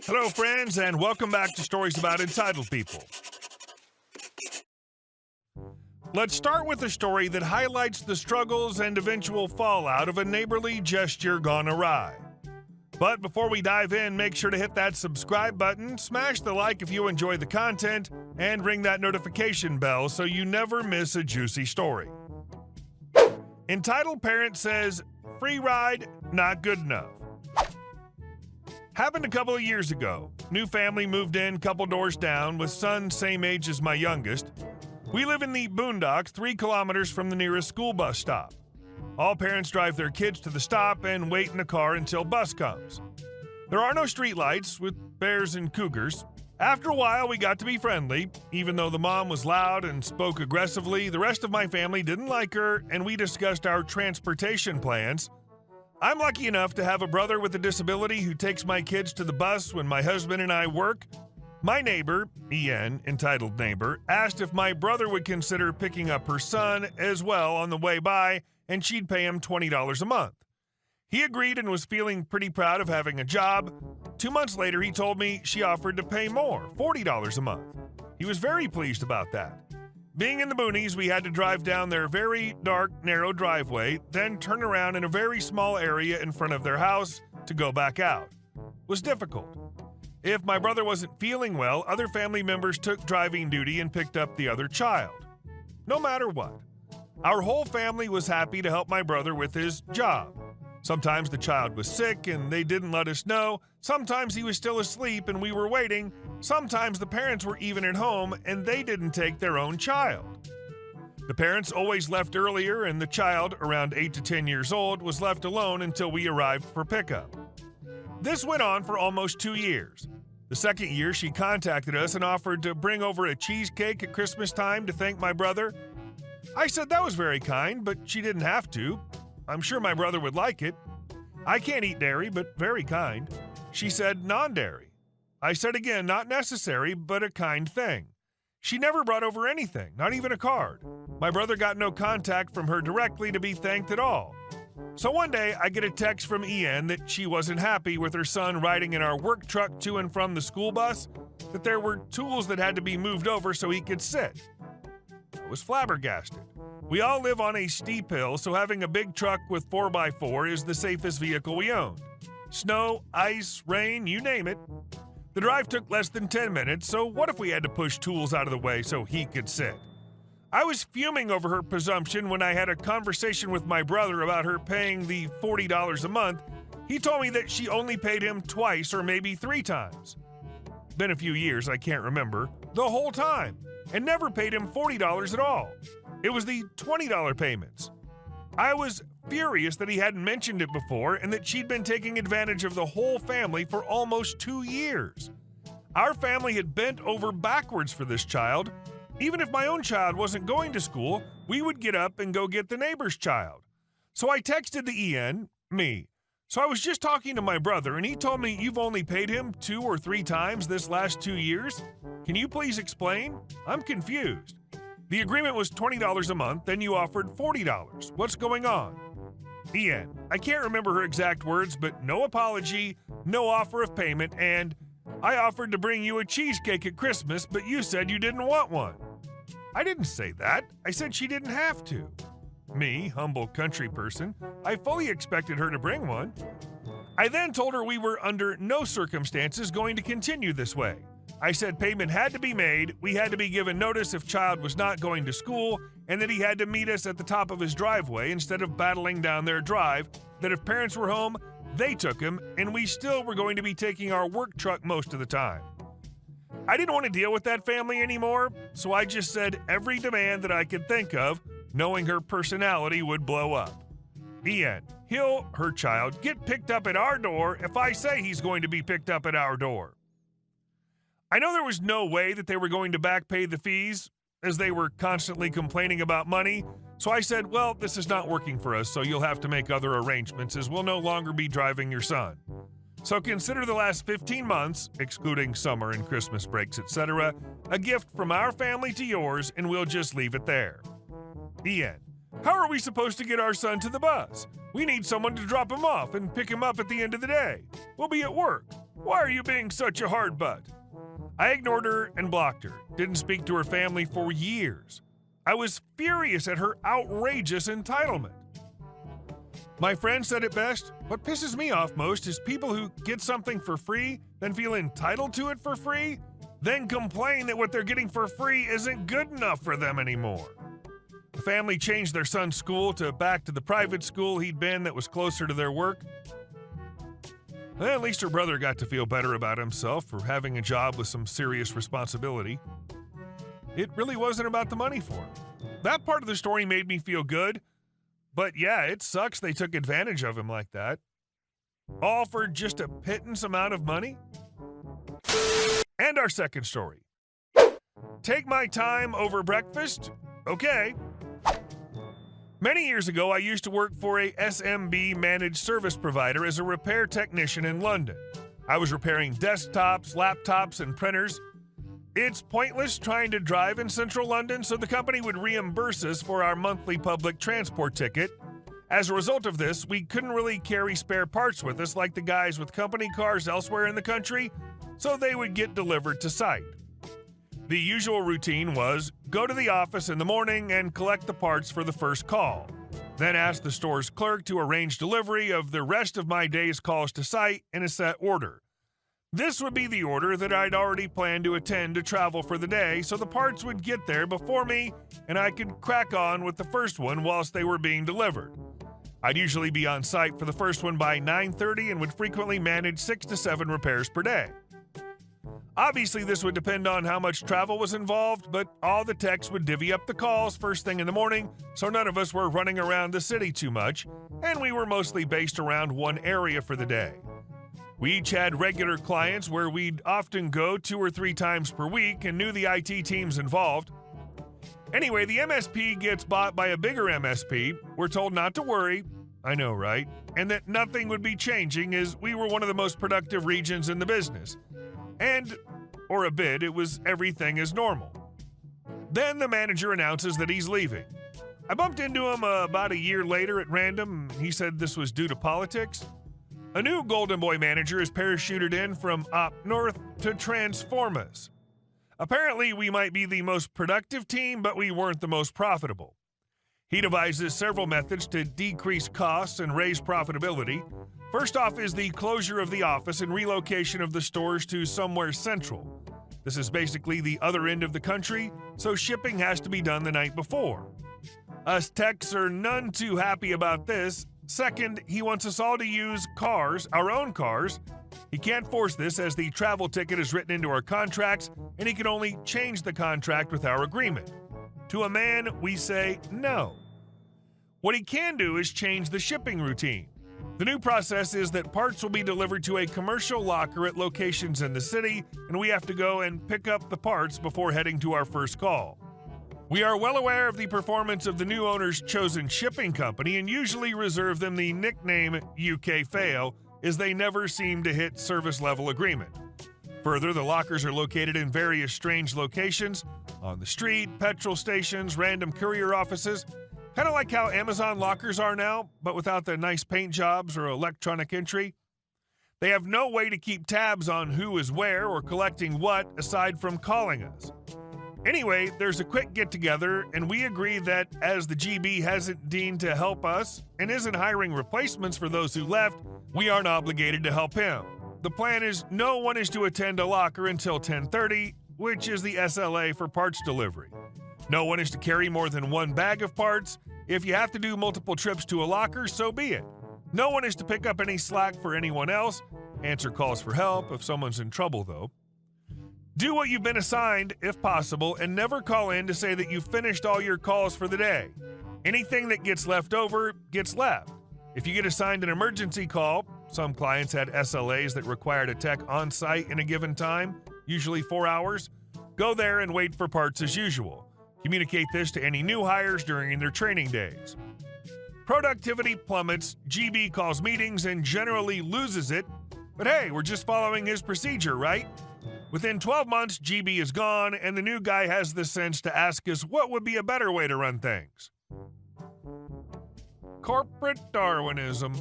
Hello, friends, and welcome back to Stories About Entitled People. Let's start with a story that highlights the struggles and eventual fallout of a neighborly gesture gone awry. But before we dive in, make sure to hit that subscribe button, smash the like if you enjoy the content, and ring that notification bell so you never miss a juicy story. Entitledparents says, free ride, not good enough. Happened a couple of years ago. New family moved in, couple doors down, with son same age as my youngest. We live in the boondocks 3 kilometers from the nearest school bus stop. All parents drive their kids to the stop and wait in the car until bus comes. There are no streetlights with bears and cougars. After a while, we got to be friendly. Even though the mom was loud and spoke aggressively, the rest of my family didn't like her, and we discussed our transportation plans. I'm lucky enough to have a brother with a disability who takes my kids to the bus when my husband and I work. My neighbor, EN, entitled neighbor, asked if my brother would consider picking up her son as well on the way by, and she'd pay him $20 a month. He agreed and was feeling pretty proud of having a job. 2 months later, he told me she offered to pay more, $40 a month. He was very pleased about that. Being in the boonies, we had to drive down their very dark, narrow driveway, then turn around in a very small area in front of their house to go back out. It was difficult. If my brother wasn't feeling well, other family members took driving duty and picked up the other child. No matter what, our whole family was happy to help my brother with his job. Sometimes the child was sick and they didn't let us know. Sometimes he was still asleep and we were waiting. Sometimes the parents were even at home and they didn't take their own child. The parents always left earlier and the child, around 8 to 10 years old, was left alone until we arrived for pickup. This went on for almost 2 years. The second year, she contacted us and offered to bring over a cheesecake at Christmas time to thank my brother. I said that was very kind, but she didn't have to. I'm sure my brother would like it. I can't eat dairy, but very kind. She said non-dairy. I said again, not necessary, but a kind thing. She never brought over anything, not even a card. My brother got no contact from her directly to be thanked at all. So one day, I get a text from EN that she wasn't happy with her son riding in our work truck to and from the school bus, that there were tools that had to be moved over so he could sit. I was flabbergasted. We all live on a steep hill, so having a big truck with 4x4 is the safest vehicle we own. Snow, ice, rain, you name it. The drive took less than 10 minutes, so what if we had to push tools out of the way so he could sit? I was fuming over her presumption when I had a conversation with my brother about her paying the $40 a month. He told me that she only paid him twice or maybe 3 times. Been a few years, I can't remember, the whole time, and never paid him $40 at all. It was the $20 payments. I was furious that he hadn't mentioned it before and that she'd been taking advantage of the whole family for almost 2 years. Our family had bent over backwards for this child. Even if my own child wasn't going to school, we would get up and go get the neighbor's child. So I texted the EN, me. So I was just talking to my brother and he told me you've only paid him 2 or 3 times this last 2 years. Can you please explain? I'm confused. The agreement was $20 a month, then you offered $40. What's going on? EN, I can't remember her exact words, but no apology, no offer of payment, and I offered to bring you a cheesecake at Christmas, but you said you didn't want one. I didn't say that. I said she didn't have to. Me, humble country person, I fully expected her to bring one. I then told her we were under no circumstances going to continue this way. I said payment had to be made, we had to be given notice if child was not going to school, and that he had to meet us at the top of his driveway instead of battling down their drive, that if parents were home, they took him, and we still were going to be taking our work truck most of the time. I didn't want to deal with that family anymore, so I just said every demand that I could think of, knowing her personality would blow up. EN, he'll, her child, get picked up at our door if I say he's going to be picked up at our door. I know there was no way that they were going to back pay the fees, as they were constantly complaining about money, so I said, well, this is not working for us, so you'll have to make other arrangements, as we'll no longer be driving your son. So consider the last 15 months, excluding summer and Christmas breaks, etc., a gift from our family to yours, and we'll just leave it there. EN, how are we supposed to get our son to the bus? We need someone to drop him off and pick him up at the end of the day. We'll be at work. Why are you being such a hard butt? I ignored her and blocked her. Didn't speak to her family for years. I was furious at her outrageous entitlement. My friend said it best, what pisses me off most is people who get something for free, then feel entitled to it for free, then complain that what they're getting for free isn't good enough for them anymore. The family changed their son's school back to the private school he'd been that was closer to their work. Well, at least her brother got to feel better about himself for having a job with some serious responsibility. It really wasn't about the money for him. That part of the story made me feel good, but yeah, it sucks they took advantage of him like that. All for just a pittance amount of money? And our second story. Take my time over breakfast? Okay. Many years ago, I used to work for a SMB managed service provider as a repair technician in London. I was repairing desktops, laptops, and printers. It's pointless trying to drive in central London, so the company would reimburse us for our monthly public transport ticket. As a result of this, we couldn't really carry spare parts with us like the guys with company cars elsewhere in the country, so they would get delivered to site. The usual routine was go to the office in the morning and collect the parts for the first call, then ask the store's clerk to arrange delivery of the rest of my day's calls to site in a set order. This would be the order that I'd already planned to attend to travel for the day, so the parts would get there before me and I could crack on with the first one whilst they were being delivered. I'd usually be on site for the first one by 9:30 and would frequently manage 6 to 7 repairs per day. Obviously, this would depend on how much travel was involved, but all the techs would divvy up the calls first thing in the morning, so none of us were running around the city too much, and we were mostly based around one area for the day. We each had regular clients where we'd often go 2 or 3 times per week and knew the IT teams involved. Anyway, the MSP gets bought by a bigger MSP. We're told not to worry, I know, right? And that nothing would be changing as we were one of the most productive regions in the business. And, or a bit, it was everything as normal. Then the manager announces that he's leaving. I bumped into him about a year later at random. He said this was due to politics. A new Golden Boy manager is parachuted in from up north to transform us. Apparently, we might be the most productive team, but we weren't the most profitable. He devises several methods to decrease costs and raise profitability. First off is the closure of the office and relocation of the stores to somewhere central. This is basically the other end of the country, so shipping has to be done the night before. Us techs are none too happy about this. Second, he wants us all to use cars, our own cars. He can't force this as the travel ticket is written into our contracts, and he can only change the contract with our agreement. To a man, we say no. What he can do is change the shipping routine. The new process is that parts will be delivered to a commercial locker at locations in the city, and we have to go and pick up the parts before heading to our first call. We are well aware of the performance of the new owner's chosen shipping company and usually reserve them the nickname UK Fail, as they never seem to hit service level agreement. Further, the lockers are located in various strange locations, on the street, petrol stations, random courier offices, kind of like how Amazon lockers are now, but without the nice paint jobs or electronic entry. They have no way to keep tabs on who is where or collecting what aside from calling us. Anyway, there's a quick get-together, and we agree that as the GB hasn't deemed to help us and isn't hiring replacements for those who left, we aren't obligated to help him. The plan is no one is to attend a locker until 10:30, which is the SLA for parts delivery. No one is to carry more than one bag of parts. If you have to do multiple trips to a locker, so be it. No one is to pick up any slack for anyone else. Answer calls for help if someone's in trouble, though. Do what you've been assigned, if possible, and never call in to say that you've finished all your calls for the day. Anything that gets left over gets left. If you get assigned an emergency call, some clients had SLAs that required a tech on site in a given time, usually 4 hours, go there and wait for parts as usual. Communicate this to any new hires during their training days. Productivity plummets, GB calls meetings and generally loses it, but hey, we're just following his procedure, right? Within 12 months, GB is gone, and the new guy has the sense to ask us what would be a better way to run things. Corporate Darwinism.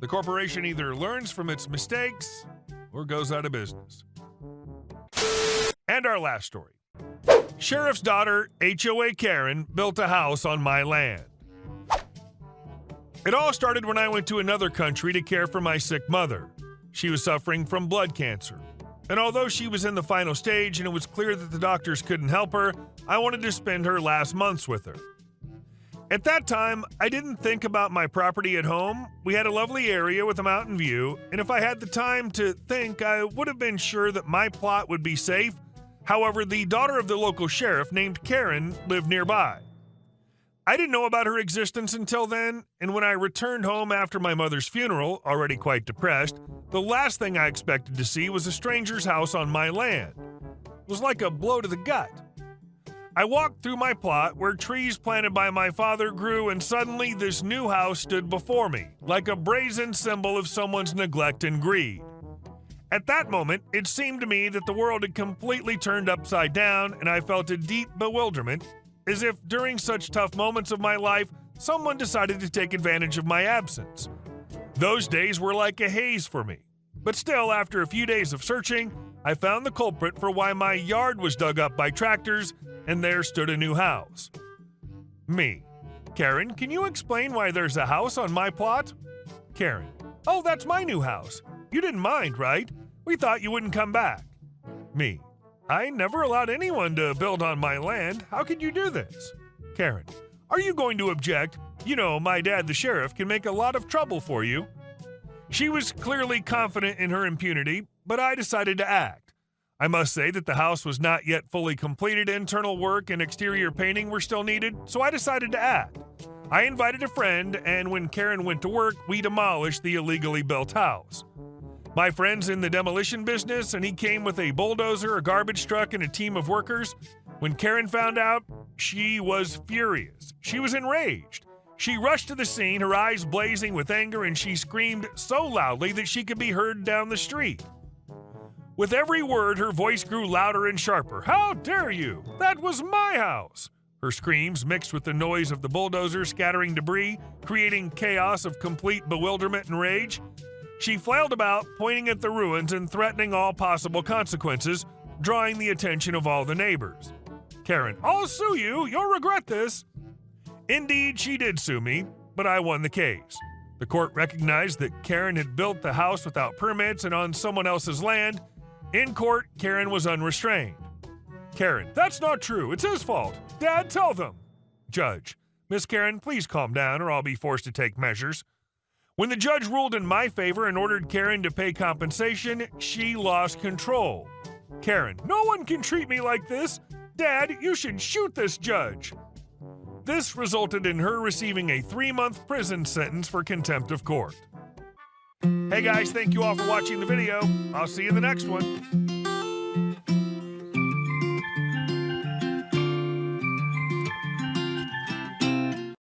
The corporation either learns from its mistakes or goes out of business. And our last story. Sheriff's daughter, HOA Karen, built a house on my land. It all started when I went to another country to care for my sick mother. She was suffering from blood cancer. And although she was in the final stage and it was clear that the doctors couldn't help her, I wanted to spend her last months with her. At that time, I didn't think about my property at home. We had a lovely area with a mountain view, and if I had the time to think, I would have been sure that my plot would be safe. However, the daughter of the local sheriff named Karen lived nearby. I didn't know about her existence until then, and when I returned home after my mother's funeral, already quite depressed, the last thing I expected to see was a stranger's house on my land. It was like a blow to the gut. I walked through my plot where trees planted by my father grew, and suddenly this new house stood before me, like a brazen symbol of someone's neglect and greed. At that moment, it seemed to me that the world had completely turned upside down, and I felt a deep bewilderment, as if during such tough moments of my life, someone decided to take advantage of my absence. Those days were like a haze for me. But still, after a few days of searching, I found the culprit for why my yard was dug up by tractors, and there stood a new house. Me. Karen, can you explain why there's a house on my plot? Karen. Oh, that's my new house. You didn't mind, right? We thought you wouldn't come back. Me. I never allowed anyone to build on my land. How could you do this? Karen. Are you going to object? You know, my dad, the sheriff, can make a lot of trouble for you. She was clearly confident in her impunity, but I decided to act. I must say that the house was not yet fully completed. Internal work and exterior painting were still needed, so I decided to act. I invited a friend, and when Karen went to work, we demolished the illegally built house. My friend's in the demolition business, and he came with a bulldozer, a garbage truck, and a team of workers. When Karen found out, she was furious. She was enraged. She rushed to the scene, her eyes blazing with anger, and she screamed so loudly that she could be heard down the street. With every word, her voice grew louder and sharper. How dare you? That was my house! Her screams mixed with the noise of the bulldozer scattering debris, creating chaos of complete bewilderment and rage. She flailed about, pointing at the ruins and threatening all possible consequences, drawing the attention of all the neighbors. Karen, I'll sue you. You'll regret this. Indeed, she did sue me, but I won the case. The court recognized that Karen had built the house without permits and on someone else's land. In court, Karen was unrestrained. Karen, that's not true. It's his fault. Dad, tell them. Judge, Miss Karen, please calm down or I'll be forced to take measures. When the judge ruled in my favor and ordered Karen to pay compensation, she lost control. Karen, no one can treat me like this. Dad, you should shoot this judge. This resulted in her receiving a 3-month prison sentence for contempt of court. Hey guys, thank you all for watching the video. I'll see you in the next one.